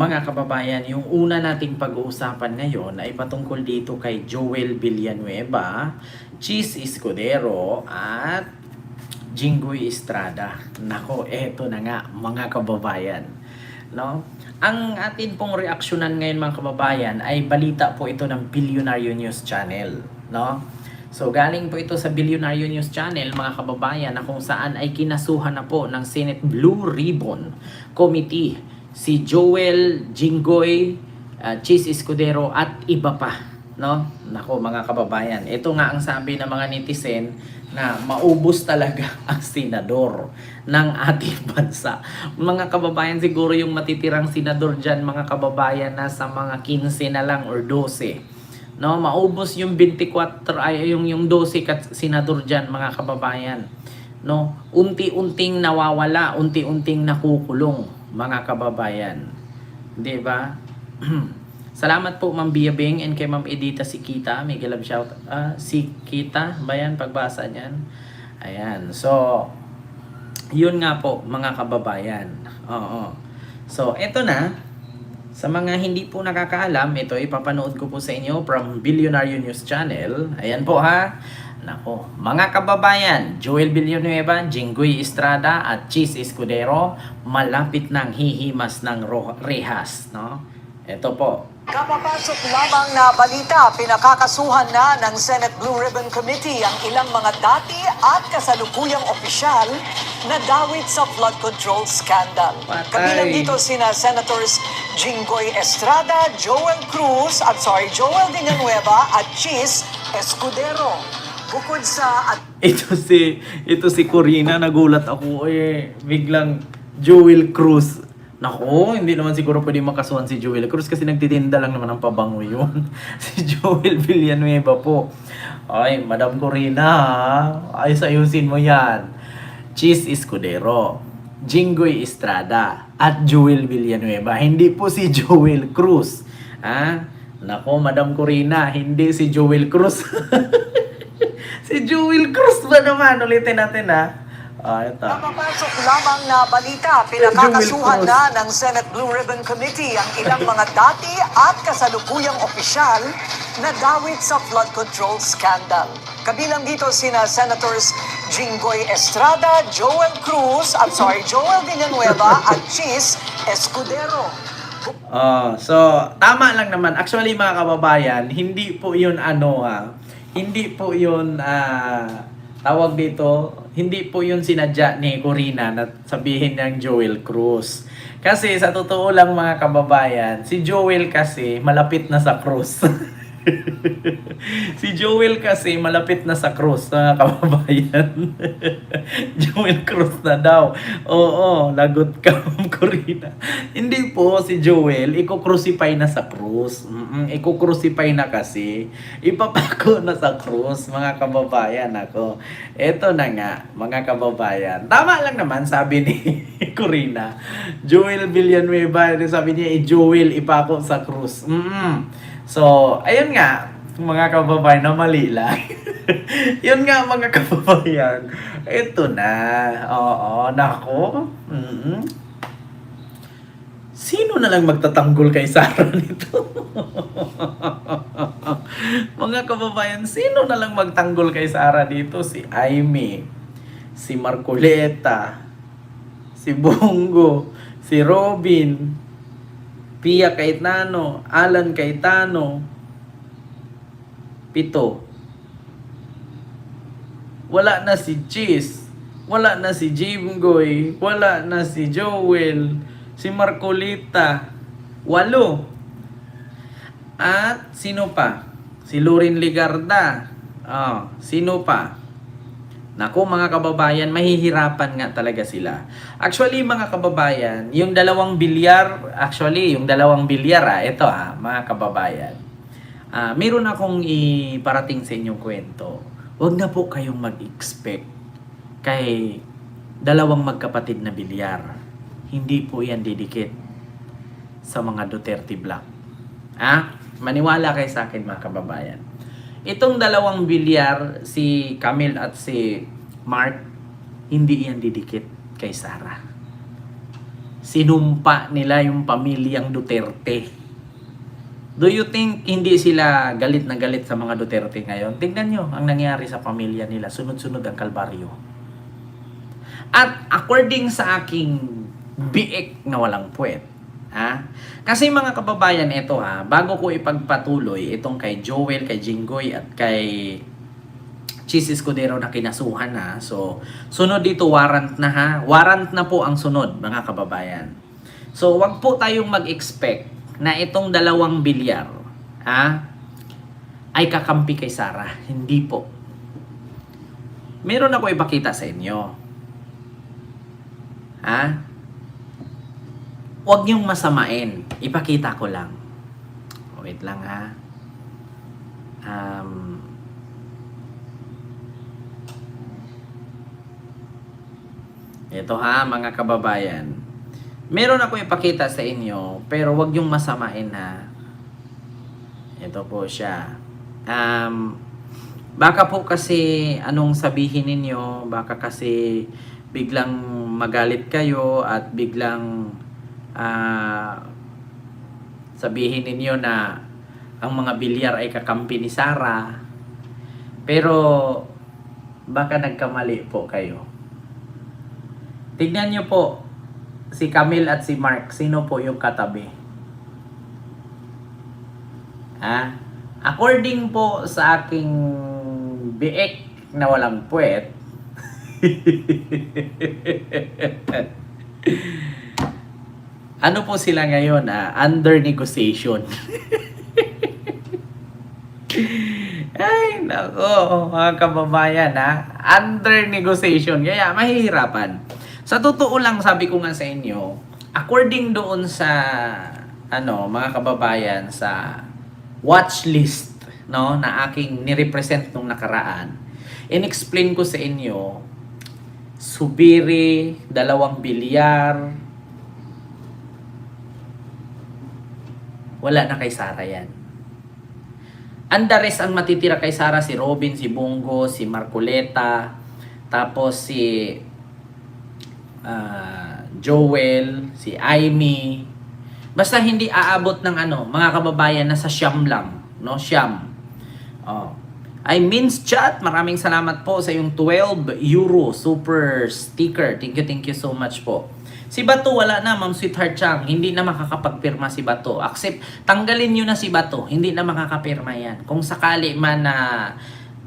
Mga kababayan, yung una nating pag-uusapan ngayon ay patungkol dito kay Joel Villanueva, Cheese Escudero at Jinggoy Estrada. Nako, eto na nga mga kababayan. No? Ang atin pong reaksyonan ngayon mga kababayan ay balita po ito ng Billionaire News Channel. No? So galing po ito sa Billionaire News Channel mga kababayan na kung saan ay kinasuhan na po ng Senate Blue Ribbon Committee si Joel, Jinggoy, Cheese Escudero at iba pa. No? Nako mga kababayan, ito nga ang sabi ng mga netizen na maubos talaga ang senador ng ating bansa. Mga kababayan, siguro yung matitirang senador dyan mga kababayan nasa mga 15 na lang or 12. No, maubos yung 24 ay yung 12 senador diyan mga kababayan. No, unti-unting nawawala, unti-unting nakukulong mga kababayan. 'Di ba? Salamat po Ma'am Biyabing and kay Ma'am Edita Sikita. May galab shout Sikita ba yan pagbasa niyan? Ayan. So, yun nga po mga kababayan. Oo. So, eto na. Sa mga hindi po nakakaalam, ito ipapanood ko po sa inyo from Billionaire News Channel. Ayan po ha. Nako, mga kababayan, Joel Villanueva, Jinggoy Estrada at Cheese Escudero malapit nang hihimas ng rehas, no? Ito po. Kapapasok lamang na balita, pinakakasuhan na ng Senate Blue Ribbon Committee ang ilang mga dati at kasalukuyang opisyal na dawit sa flood control scandal. Patay. Kabilang dito sina Senators Jinggoy Estrada, Joel Villanueva at Cheese Escudero. Bukod sa Ito si Corina, nagulat ako biglang Joel Cruz. Nako, hindi naman siguro pwede makasuhan si Joel Cruz kasi nagtitinda lang naman ng pabango yun. Si Joel Villanueva po. Ay, Madam Corina, ayusin mo yan. Cheese Escudero, Jinggoy Estrada, at Joel Villanueva. Hindi po si Joel Cruz. Ha? Nako, Madam Corina, hindi si Joel Cruz. Si Joel Cruz ba naman? Ulitin natin ha. Ito. Kapapasok lamang na balita, pinakakasuhan na ng Senate Blue Ribbon Committee ang ilang mga dati at kasalukuyang opisyal na dawit sa flood control scandal. Kabilang dito sina Senators Jinggoy Estrada, Joel Villanueva at Cheese Escudero. So, tama lang naman. Actually mga kababayan, hindi po yun hindi po yun tawag dito, hindi po yun sinadya ni Corina na sabihin ng Joel Cruz. Kasi sa totoo lang mga kababayan, si Joel kasi malapit na sa krus. Si Joel kasi malapit na sa krus, mga kababayan. Joel Cruz na daw. Oo, lagot ka, Ma'am Corina. Hindi po si Joel, iko-crucify na sa krus. Iko-crucify na kasi. Ipapako na sa krus, mga kababayan. Ako. Eto na nga, mga kababayan. Tama lang naman, sabi ni Corina. Joel Villanueva, sabi niya, Joel, ipako sa krus. So, ayun nga, mga kababayan, na mali lang. Yun nga, mga kababayan. Ito na. Oo, nako. Sino na lang magtatanggol kay Sara nito? Mga kababayan, sino na lang magtanggol kay Sara dito? Si Aimee, si Marcoleta, si Bongo, si Robin, Pia Cayetano, Alan Cayetano, 7. Wala na si Cheese, wala na si Jinggoy, wala na si Joel, si Marcolita, 8. At sino pa? Si Lorin Ligarda. Sino pa? Naku mga kababayan, mahihirapan nga talaga sila. Actually mga kababayan, yung dalawang bilyar, ito mga kababayan. Meron akong iparating sa inyong kwento. Huwag na po kayong mag-expect kay dalawang magkapatid na bilyar. Hindi po yan didikit sa mga Duterte Black. Maniwala kayo sa akin mga kababayan. Itong dalawang bilyar, si Camille at si Mark, hindi yan didikit kay Sara. sinumpa nila yung pamilyang Duterte. Do you think hindi sila galit na galit sa mga Duterte ngayon? Tingnan nyo ang nangyari sa pamilya nila. Sunod-sunod ang kalbaryo. At according sa aking biik na walang puwet, kasi mga kababayan, ito bago ko ipagpatuloy itong kay Joel, kay Jinggoy at kay Cheese Escudero na kinasuhan So, sunod dito warrant na Warrant na po ang sunod, mga kababayan. So, wag po tayong mag-expect na itong dalawang bilyar, ay kakampi kay Sara. Hindi po. Meron ako ipakita sa inyo. Wag niyong masamain. Ipakita ko lang. Wait lang Ito mga kababayan. Meron ako ipakita sa inyo, pero wag yung masamain Ito po siya. Baka po kasi anong sabihin ninyo, baka kasi biglang magalit kayo at biglang sabihin ninyo na ang mga bilyar ay kakampi ni Sara. Pero baka nagkamali po kayo. Tignan nyo po, si Camille at si Mark, sino po yung katabi? According po sa aking biik na walang puwet, ano po sila ngayon? Under negotiation. Ay, nako, mga kababayan, under negotiation. Kaya mahihirapan. Sa totoo lang, sabi ko nga sa inyo, according doon sa mga kababayan sa watch list na aking nirepresent nung nakaraan, in-explain ko sa inyo, Subiri, 2 bilyar, wala na kay Sara yan. Andares ang matitira kay Sara, si Robin, si Bongo, si Marcoleta, tapos si Joel, si Aimee. Basta hindi aabot ng mga kababayan na sa siyam lang, siyam. I means chat, maraming salamat po sa yung 12 euro super sticker. Thank you so much po. Si Bato wala na, Ma'am Sweetheart Chang, hindi na makakapagpirma si Bato. Tanggalin niyo na si Bato, hindi na makakapirma yan. Kung sakali man na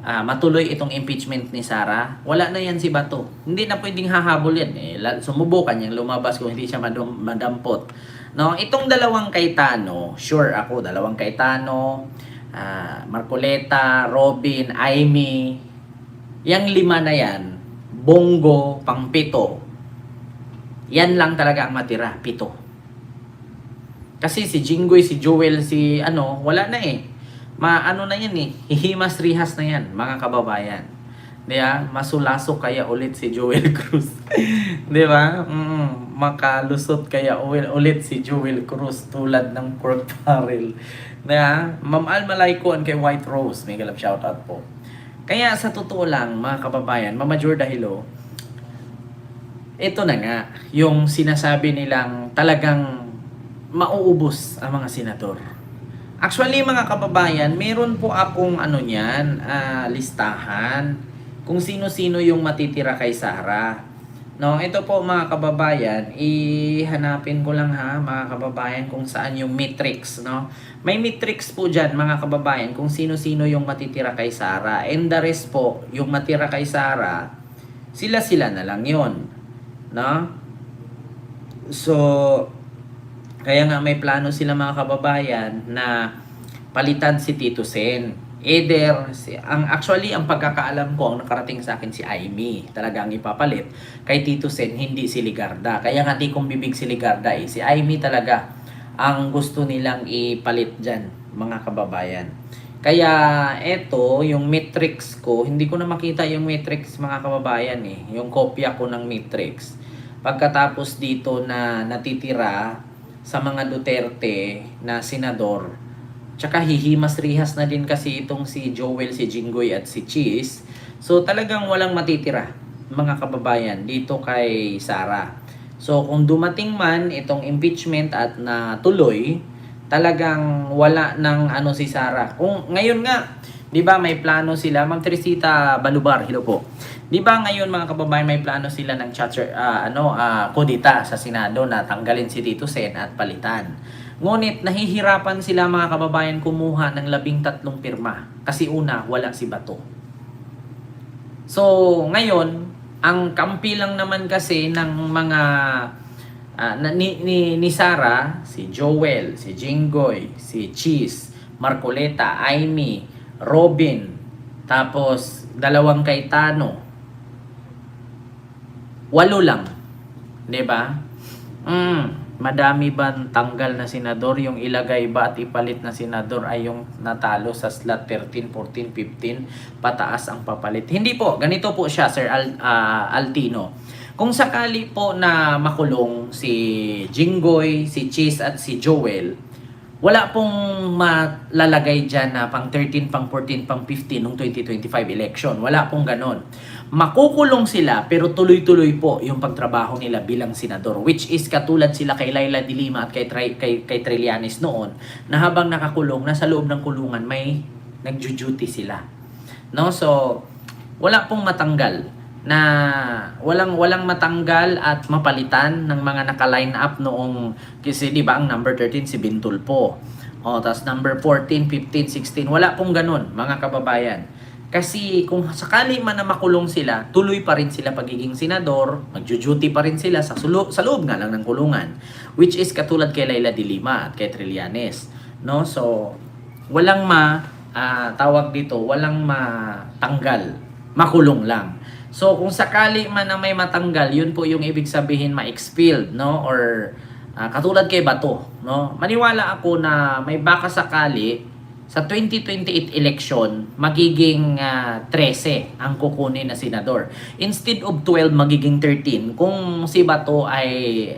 matuloy itong impeachment ni Sara, wala na yan si Bato. Hindi na pwedeng hahabol yan. Sumubukan niyang lumabas kung hindi siya madampot. Itong dalawang Cayetano, sure ako, dalawang Cayetano, Marcoleta, Robin, Aimee, yang 5 na yan, Bongo, pang-7, yan lang talaga ang matira, 7. Kasi si Jinggoy, si Joel, si wala na na yan hihimas rihas na yan, mga kababayan. Diba? Masulasok kaya ulit si Joel Cruz. Diba? Makalusot kaya ulit si Joel Cruz tulad ng pork barrel. Diba? Ma'am Almalaykuan kay White Rose. May galap shoutout po. Kaya sa totoo lang, mga kababayan, Mama Jorda Hilo, ito na nga, yung sinasabi nilang talagang mauubos ang mga senador. Actually, mga kababayan, meron po akong listahan kung sino-sino yung matitira kay Sara. Ito po mga kababayan, ihanapin ko lang mga kababayan kung saan yung matrix, May matrix po dyan mga kababayan kung sino-sino yung matitira kay Sara. And the rest po, yung matira kay Sara, sila-sila na lang yun. So, kaya nga may plano sila mga kababayan na palitan si Tito Sen. Actually, ang pagkakaalam ko, ang nakarating sa akin si Aimee. Talaga ang ipapalit kay Tito Sen, hindi si Ligarda. Kaya nga di kong bibig si Ligarda Si Aimee talaga ang gusto nilang ipalit dyan, mga kababayan. Kaya eto, yung matrix ko, hindi ko na makita yung matrix mga kababayan Yung kopya ko ng matrix. Pagkatapos dito na natitira sa mga Duterte na senador, tsaka hihimas rihas na din kasi itong si Joel, si Jinggoy at si Cheese. So talagang walang matitira mga kababayan dito kay Sara. So kung dumating man itong impeachment at natuloy, talagang wala ng ano si Sara. Kung ngayon nga, 'di ba may plano sila, Ma'am Teresita Balubar, hello po. 'Di ba ngayon mga kababayan may plano sila ng kudita sa Senado na tanggalin si Tito Sen at palitan. Ngunit nahihirapan sila mga kababayan kumuha ng 13 pirma kasi una wala si Bato. So ngayon, ang kampi lang naman kasi ng mga ni Sara, si Joel, si Jinggoy, si Cheese, Marcoleta, Amy, Robin, tapos 2 Cayetano. 8 lang. 'Di ba? Madami ba tanggal na senador? Yung ilagay ba at ipalit na senador ay yung natalo sa slot 13, 14, 15, pataas ang papalit? Hindi po, ganito po siya, Sir Altino. Kung sakali po na makulong si Jinggoy, si Cheese at si Joel, wala pong malalagay dyan na pang 13, pang 14, pang 15 noong 2025 election. Wala pong ganon. Makukulong sila pero tuloy-tuloy po yung pagtrabaho nila bilang senador, which is katulad sila kay Laila de Lima at kay Trillanes noon na habang nakakulong, nasa loob ng kulungan may nagjo-duty sila. No? So, wala pong matanggal na walang matanggal at mapalitan ng mga naka-line up noong kasi 'di ba ang number 13 si Bintulpo. Tapos number 14, 15, 16, wala pong ganun mga kababayan. Kasi kung sakali man na makulong sila, tuloy pa rin sila pagiging senador, magjo-duty pa rin sila sa loob nga lang ng kulungan, which is katulad kay Laila de Lima at kay Trillanes, no? So walang tawag dito, walang matanggal, makulong lang. So kung sakali man na may matanggal, yun po yung ibig sabihin ma-expelled, no? Or katulad kay Bato, no? Maniwala ako na may baka sakali sa 2028 election, magiging 13 ang kukunin na senador. Instead of 12, magiging 13 kung si Bato ay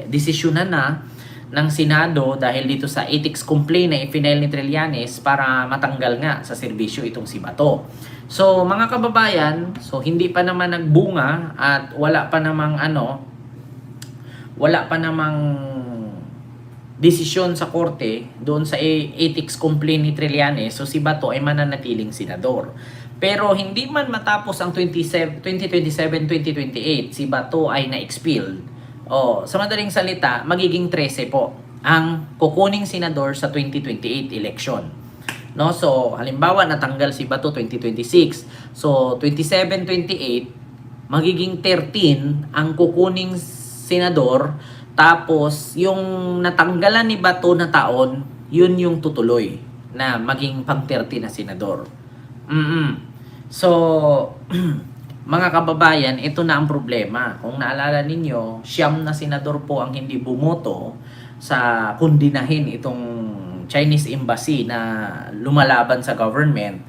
desisyonan na ng Senado dahil dito sa ethics complaint na i-file ni Trillanes para matanggal nga sa serbisyo itong si Bato. So mga kababayan, so hindi pa naman nagbunga at wala pa namang desisyon sa korte doon sa ethics complaint ni Trillanes, so si Bato ay mananatiling senador. Pero hindi man matapos ang 2027-2028, si Bato ay na-expelled. Sa madaling salita, magiging 13 po ang kukuning senador sa 2028 election. No, so halimbawa natanggal si Bato 2026. So 27-28 magiging 13 ang kukuning senador. Tapos, yung natanggalan ni Bato na taon, yun yung tutuloy na maging pang-30 na senador. So, mga kababayan, ito na ang problema. Kung naalala ninyo, 9 na senador po ang hindi bumoto sa kundinahin itong Chinese embassy na lumalaban sa government.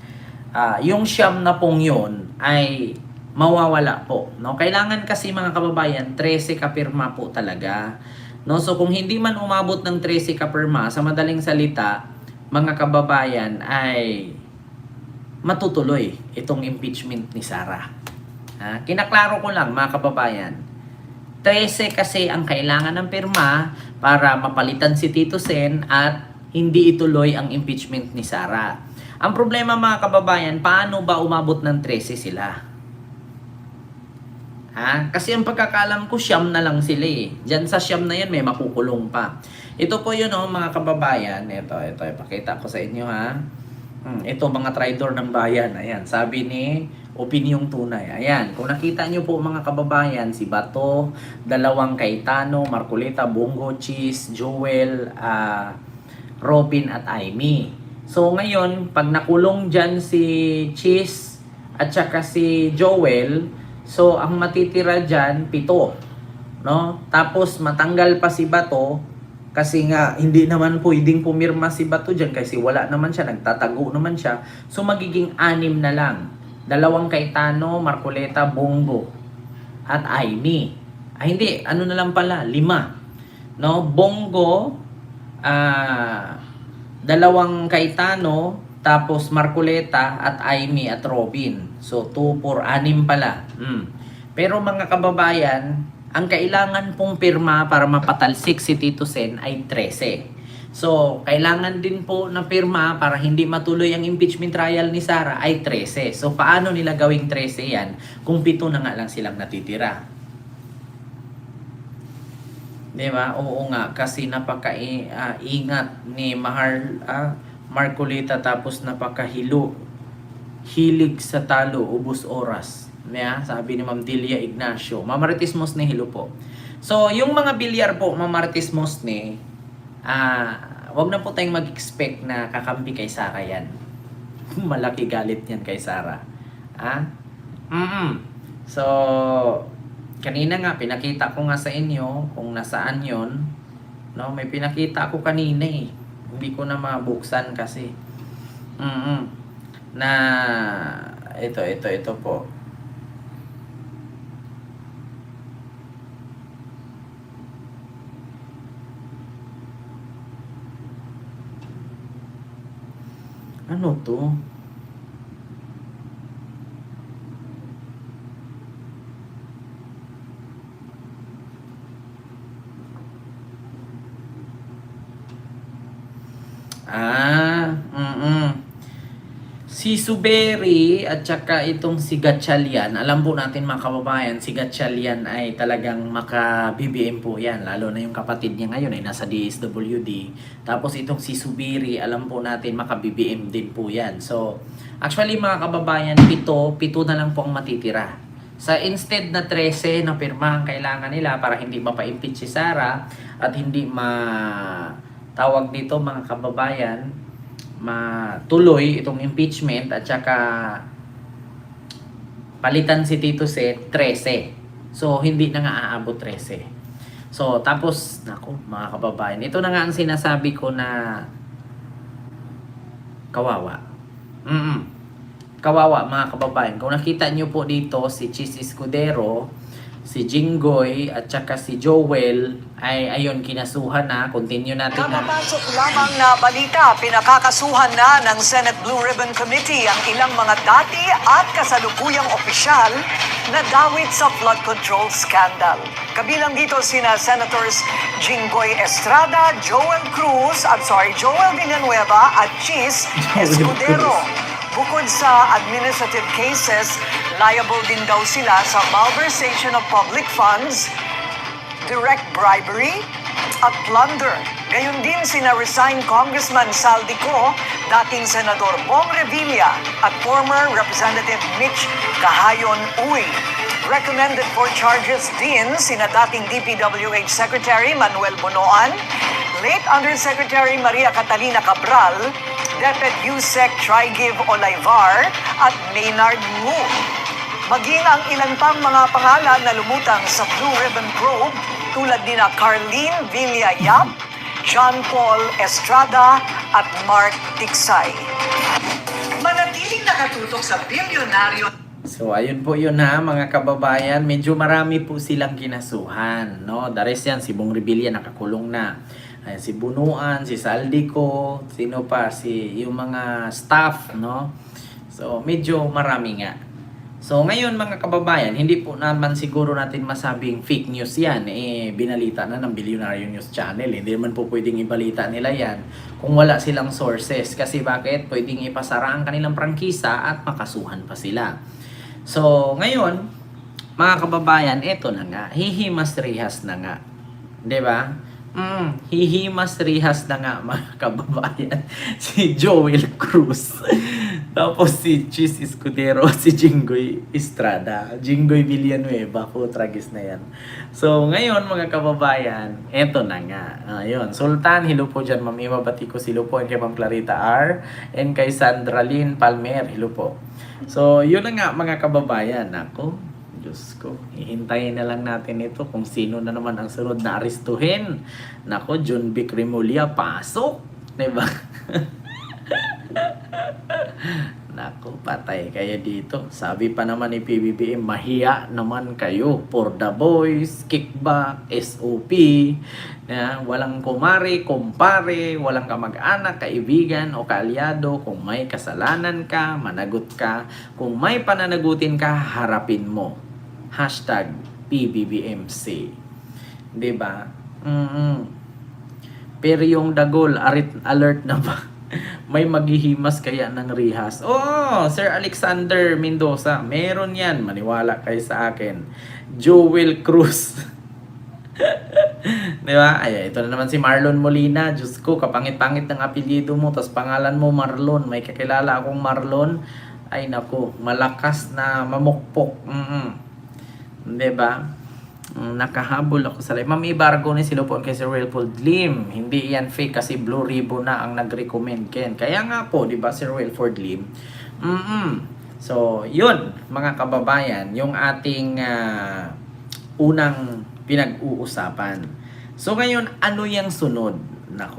Yung 9 na pong yun ay mawawala po, no? Kailangan kasi mga kababayan 13 kapirma po talaga, no? So kung hindi man umabot ng 13 kapirma, sa madaling salita mga kababayan ay matutuloy itong impeachment ni Sara. Kinaklaro ko lang mga kababayan, 13 kasi ang kailangan ng pirma para mapalitan si Tito Sen at hindi ituloy ang impeachment ni Sara. Ang problema mga kababayan, paano ba umabot ng 13 sila? Kasi ang pagkakalam ko, 9 na lang sila eh. Diyan sa 9 na yan, may makukulong pa. Ito po yun mga kababayan. Ito, ipakita ko sa inyo Ito mga traidor ng bayan. Ayan, sabi ni Opinyong Tunay. Ayan, kung nakita nyo po mga kababayan, si Bato, 2 Cayetano, Marcoleta, Bongo, Cheese, Joel, Robin at Amy. So ngayon, pag nakulong dyan si Cheese at saka si Joel, so, ang matitira dyan, 7. No? Tapos, matanggal pa si Bato kasi nga, hindi naman pwedeng pumirma si Bato dyan kasi wala naman siya, nagtatago naman siya. So, magiging 6 na lang. 2 Cayetano, Marcoleta, Bongo, at Amy. Hindi, ano na lang pala, 5. No? Bongo, 2 Cayetano, tapos Marcoleta at Amy at Robin. So 2, 4, 6 pala. Pero mga kababayan, ang kailangan pong pirma para mapatalsik si Tito Sen ay 13. So, kailangan din po na pirma para hindi matuloy ang impeachment trial ni Sara ay 13. So, paano nila gawing 13 yan kung 7 na nga lang silang natitira? Diba? Oo nga, kasi napaka-ingat ni Marcolita tapos hilig sa talo, ubos oras. Sabi ni Ma'am Delia Ignacio. Mamaritis Mosne, hilo po. So, yung mga bilyar po, Mamaritis Mosne, wag na po tayong mag-expect na kakampi kay Sara yan. Malaki galit yan kay Sara. So, kanina nga, pinakita ko nga sa inyo kung nasaan yon. No, may pinakita ko kanina eh. Hindi ko na mabuksan kasi. Na, ito po. Ano to? Si Suberi at saka itong si Gatchalian, alam po natin mga kababayan, si Gatchalian ay talagang maka-BBM po yan. Lalo na yung kapatid niya ngayon ay nasa DSWD. Tapos itong si Suberi, alam po natin maka-BBM din po yan. So, actually mga kababayan, pito na lang po ang matitira. Sa instead na 13 na pirma ang kailangan nila para hindi mapa-impeach si Sara at hindi tawag dito mga kababayan, matuloy itong impeachment at saka palitan si Tito Sen 13. So, hindi na nga aabot 13. So, tapos, naku, mga kababayan, ito na nga ang sinasabi ko na kawawa. Kawawa, mga kababayan. Kung nakita nyo po dito, si Cheese Escudero, si Jinggoy, at saka si Joel, ay ayun, kinasuhan na. Continue natin na. Kapapasok lamang na balita, pinakakasuhan na ng Senate Blue Ribbon Committee ang ilang mga dati at kasalukuyang opisyal na dawit sa flood control scandal. Kabilang dito sina Senators Jinggoy Estrada, Joel Villanueva at Cheese Escudero. Bukod sa administrative cases, liable din daw sila sa malversation of public funds, direct bribery, at plunder. Gayon din sina resigned Congressman Saldico, dating Senador Bong Revilla, at former Representative Mitch Cahayon Uy. Recommended for charges din sina dating DPWH Secretary Manuel Bonoan, late Undersecretary Maria Catalina Cabral, Deputy Yusek Trigiv Olaivar at Maynard Ngu. Maging ang ilan pang mga pangalan na lumutang sa Blue Ribbon Probe tulad nina Carlene Villayap, John Paul Estrada at Mark Tiksay. Manatiling nakatutok sa bilyonaryo. So, ayun po yun mga kababayan. Medyo marami po silang kinasuhan, no? The rest yan, si Bong Revilla nakakulong na. Ayan, si Bunuan, si Saldico, sino pa, yung mga staff, no? So, medyo marami nga. So, ngayon mga kababayan, hindi po naman siguro natin masabing fake news yan. Binalita na ng Billionaire News Channel. Hindi naman po pwedeng ibalita nila yan kung wala silang sources. Kasi bakit? Pwedeng ipasara ang kanilang prangkisa at makasuhan pa sila. So, ngayon, mga kababayan, eto na nga. Hihimas rihas na nga. 'Di ba? Hihimas rihas na nga mga kababayan. Si Joel Cruz. Tapos si Cheese Escudero, si Jinggoy Estrada. Jinggoy Villanueva. Tragis na yan. So, ngayon mga kababayan, eto na nga. Ayun. Sultan, hello po dyan. Ma'am Ima Batiko, hello po. And kay Ma'am Clarita R. And kay Sandra Lynn Palmer, hello po. So, yun na nga mga kababayan. Ako, Diyos ko, hihintayin na lang natin ito kung sino na naman ang sunod na aristuhin. Nako, John Vic Remulla, pasok! Diba? Nako, patay kayo dito. Sabi pa naman ni PBBM, mahiya naman kayo. For the boys, kickback, SOP, walang kumare, kumpare, walang kamag-anak, kaibigan o kaalyado. Kung may kasalanan ka, managot ka. Kung may pananagutin ka, harapin mo. Hashtag PBBMC. 'Di ba? Pero yung Dagol, alert na ba? May maghihimas kaya ng rihas? Oh, Sir Alexander Mendoza, meron yan. Maniwala kayo sa akin. Joel Cruz. Di ba? Ay, ito na naman si Marlon Molina. Diyos ko, kapangit-pangit ng apelyido mo. Tapos pangalan mo Marlon. May kakilala akong Marlon. Ay, naku, malakas na mamukpok. Di ba? Nakahabol ako sa live. Ma'am Ibargo ni silupon kay Sir Wilford Lim. Hindi yan fake kasi Blue Ribbon na ang nag-recommend Ken. Kaya nga po, di ba, Sir Wilford Lim? So, yun, mga kababayan, yung ating unang pinag-uusapan. So, ngayon, ano yung sunod? Nako.